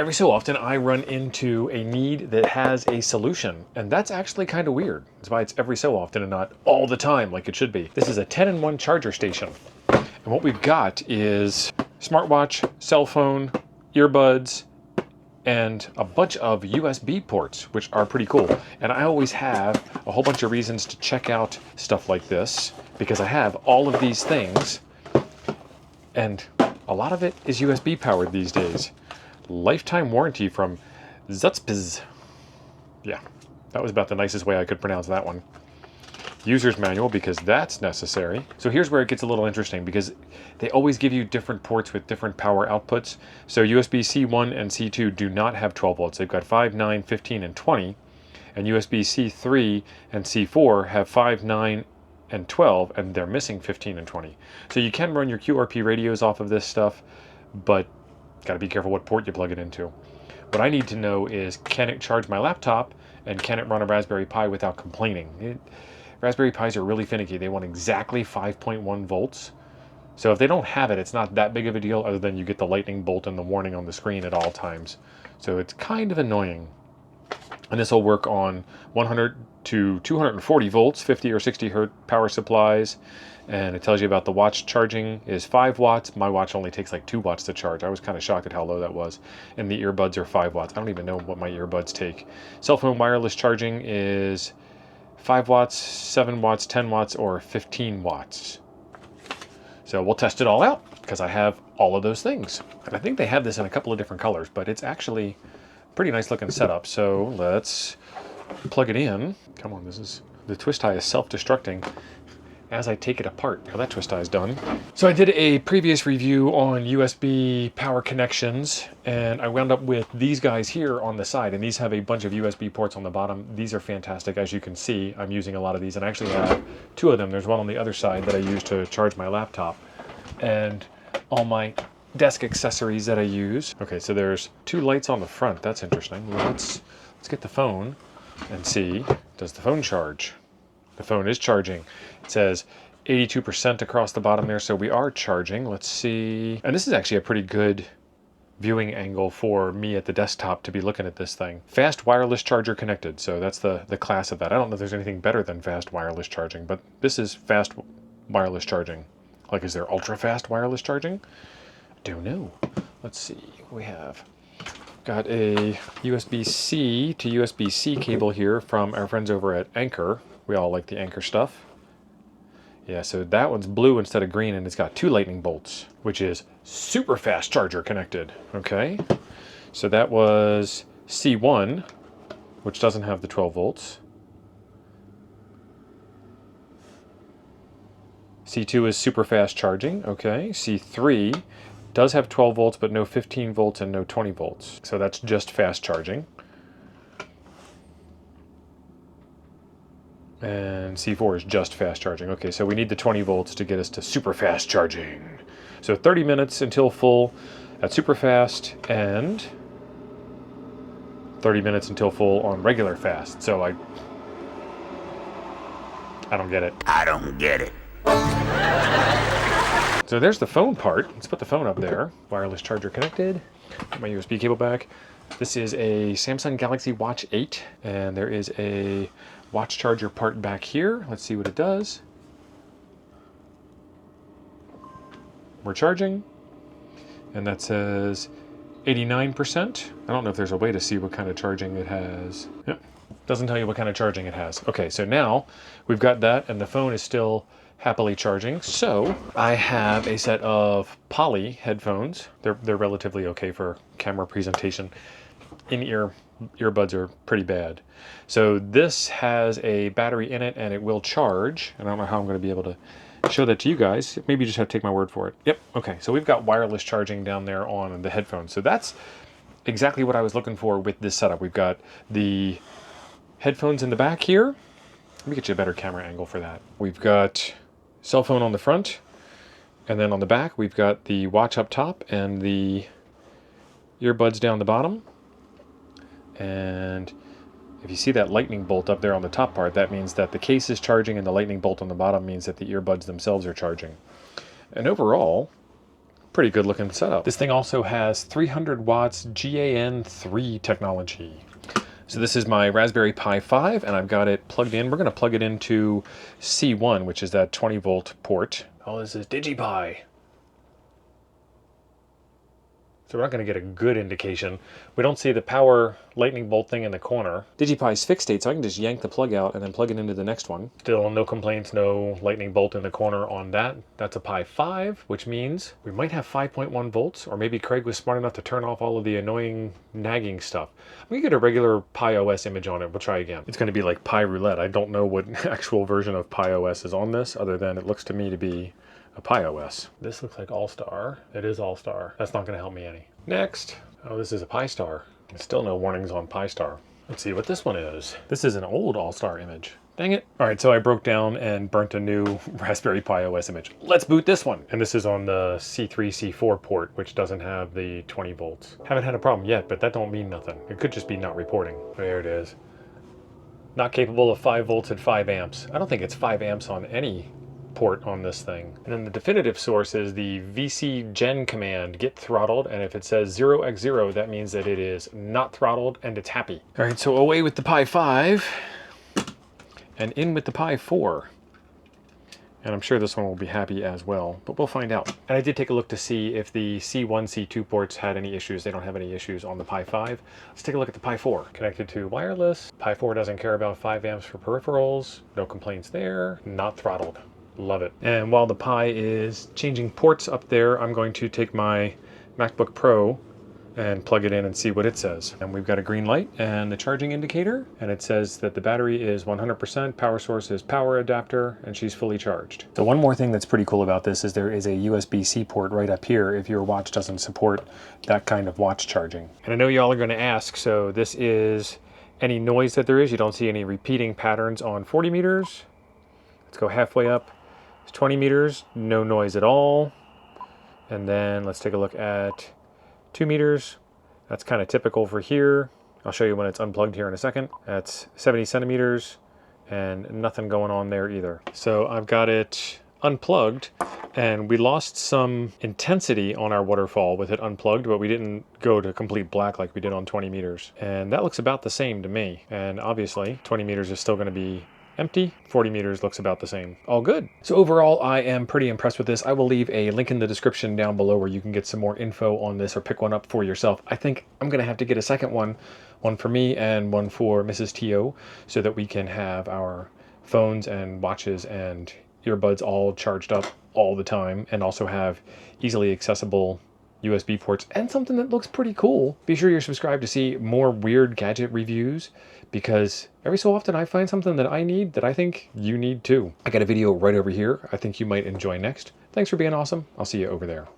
Every so often I run into a need that has a solution, and that's actually kind of weird. That's why it's every so often and not all the time like it should be. This is a 10-in-1 charger station. And what we've got is smartwatch, cell phone, earbuds, and a bunch of USB ports, which are pretty cool. And I always have a whole bunch of reasons to check out stuff like this because I have all of these things, and a lot of it is USB powered these days. Lifetime warranty from Zutzpiz. Yeah, that was about the nicest way I could pronounce that one. User's manual, because that's necessary. So here's where it gets a little interesting, because they always give you different ports with different power outputs. So USB C1 and C2 do not have 12 volts. They've got 5, 9, 15, and 20. And USB C3 and C4 have 5, 9, and 12, and they're missing 15 and 20. So you can run your QRP radios off of this stuff, but got to be careful what port you plug it into. What I need to know is, can it charge my laptop, and can it run a Raspberry Pi without complaining? Raspberry Pis are really finicky. They want exactly 5.1 volts. So if they don't have it, it's not that big of a deal, other than you get the lightning bolt and the warning on the screen at all times. So it's kind of annoying. And this will work on 100 to 240 volts, 50 or 60 hertz power supplies. And it tells you about the watch charging is 5 watts. My watch only takes like 2 watts to charge. I was kind of shocked at how low that was. And the earbuds are 5 watts. I don't even know what my earbuds take. Cell phone wireless charging is 5 watts, 7 watts, 10 watts, or 15 watts. So we'll test it all out, because I have all of those things. And I think they have this in a couple of different colors, but it's actually a pretty nice looking setup. So let's plug it in. Come on, the twist tie is self-destructing as I take it apart. Now that twist tie is done. So I did a previous review on USB power connections, and I wound up with these guys here on the side, and these have a bunch of USB ports on the bottom. These are fantastic. As you can see, I'm using a lot of these, and I actually have 2 of them. There's one on the other side that I use to charge my laptop, and all my desk accessories that I use. Okay, so there's 2 lights on the front. That's interesting. Let's get the phone and see, does the phone charge? The phone is charging. It says 82% across the bottom there, so we are charging. Let's see. And this is actually a pretty good viewing angle for me at the desktop to be looking at this thing. Fast wireless charger connected. So that's the class of that. I don't know if there's anything better than fast wireless charging, but this is fast wireless charging. Like, is there ultra fast wireless charging? Don't know. Let's see. We have got a USB-C to USB-C cable here from our friends over at Anker. We all like the Anker stuff. Yeah, so that one's blue instead of green, and it's got 2 lightning bolts, which is super fast charger connected. Okay, so that was C1, which doesn't have the 12 volts. C2 is super fast charging. Okay, C3 does have 12 volts, but no 15 volts and no 20 volts. So that's just fast charging. And C4 is just fast charging. Okay, so we need the 20 volts to get us to super fast charging. So 30 minutes until full at super fast, and 30 minutes until full on regular fast. So I don't get it. I don't get it. So there's the phone part. Let's put the phone up there. Wireless charger connected. Put my USB cable back. This is a Samsung Galaxy Watch 8, and there is a watch charger part back here. Let's see what it does. We're charging, and that says 89%. I don't know if there's a way to see what kind of charging it has. Yep, doesn't tell you what kind of charging it has. Okay, so now we've got that, and the phone is still happily charging. So I have a set of Poly headphones. They're relatively okay for camera presentation. In-ear earbuds are pretty bad. So this has a battery in it, and it will charge. And I don't know how I'm going to be able to show that to you guys. Maybe you just have to take my word for it. Yep, okay, so we've got wireless charging down there on the headphones. So that's exactly what I was looking for with this setup. We've got the headphones in the back here. Let me get you a better camera angle for that. We've got cell phone on the front, and then on the back we've got the watch up top and the earbuds down the bottom. And if you see that lightning bolt up there on the top part, that means that the case is charging, and the lightning bolt on the bottom means that the earbuds themselves are charging. And overall, Pretty good looking setup. This thing also has 300 watts GAN3 technology. So this is my Raspberry Pi 5, and I've got it plugged in. We're going to plug it into C1, which is that 20 volt port. Oh, this is DigiPi. So we're not going to get a good indication. We don't see the power lightning bolt thing in the corner. DigiPi's fixed state, so I can just yank the plug out and then plug it into the next one. Still no complaints, no lightning bolt in the corner on that. That's a Pi 5, which means we might have 5.1 volts, or maybe Craig was smart enough to turn off all of the annoying nagging stuff. I'm going to get a regular Pi OS image on it. We'll try again. It's going to be like Pi Roulette. I don't know what actual version of Pi OS is on this, other than it looks to me to be a Pi OS. This looks like All-Star. It is All-Star. That's not going to help me any. Next. Oh, this is a Pi Star. Still no warnings on Pi Star. Let's see what this one is. This is an old All-Star image. Dang it. All right, so I broke down and burnt a new Raspberry Pi OS image. Let's boot this one. And this is on the C3, C4 port, which doesn't have the 20 volts. Haven't had a problem yet, but that don't mean nothing. It could just be not reporting. There it is. Not capable of 5 volts at 5 amps. I don't think it's 5 amps on any port on this thing. And then the definitive source is the VC gen command, get throttled, and if it says 0x0, that means that it is not throttled and it's happy. All right, so away with the Pi 5 and in with the Pi 4. And I'm sure this one will be happy as well, but we'll find out. And I did take a look to see if the C1, C2 ports had any issues. They don't have any issues on the Pi 5. Let's take a look at the Pi 4. Connected to wireless. Pi 4 doesn't care about 5 amps for peripherals. No complaints there. Not throttled. Love it. And while the Pi is changing ports up there, I'm going to take my MacBook Pro and plug it in and see what it says. And we've got a green light and the charging indicator, and it says that the battery is 100%, power source is power adapter, and she's fully charged. So one more thing that's pretty cool about this is there is a USB-C port right up here if your watch doesn't support that kind of watch charging. And I know y'all are going to ask, so this is any noise that there is. You don't see any repeating patterns on 40 meters. Let's go halfway up. 20 meters, no noise at all. And then let's take a look at 2 meters. That's kind of typical for here. I'll show you when it's unplugged here in a second. That's 70 centimeters and nothing going on there either. So I've got it unplugged, and we lost some intensity on our waterfall with it unplugged, but we didn't go to complete black like we did on 20 meters. And that looks about the same to me. And obviously 20 meters is still going to be empty. 40 meters looks about the same. All good. So overall, I am pretty impressed with this. I will leave a link in the description down below where you can get some more info on this or pick one up for yourself. I think I'm going to have to get a second one for me and one for Mrs. T.O., so that we can have our phones and watches and earbuds all charged up all the time, and also have easily accessible USB ports and something that looks pretty cool. Be sure you're subscribed to see more weird gadget reviews, because every so often I find something that I need that I think you need too. I got a video right over here I think you might enjoy next. Thanks for being awesome. I'll see you over there.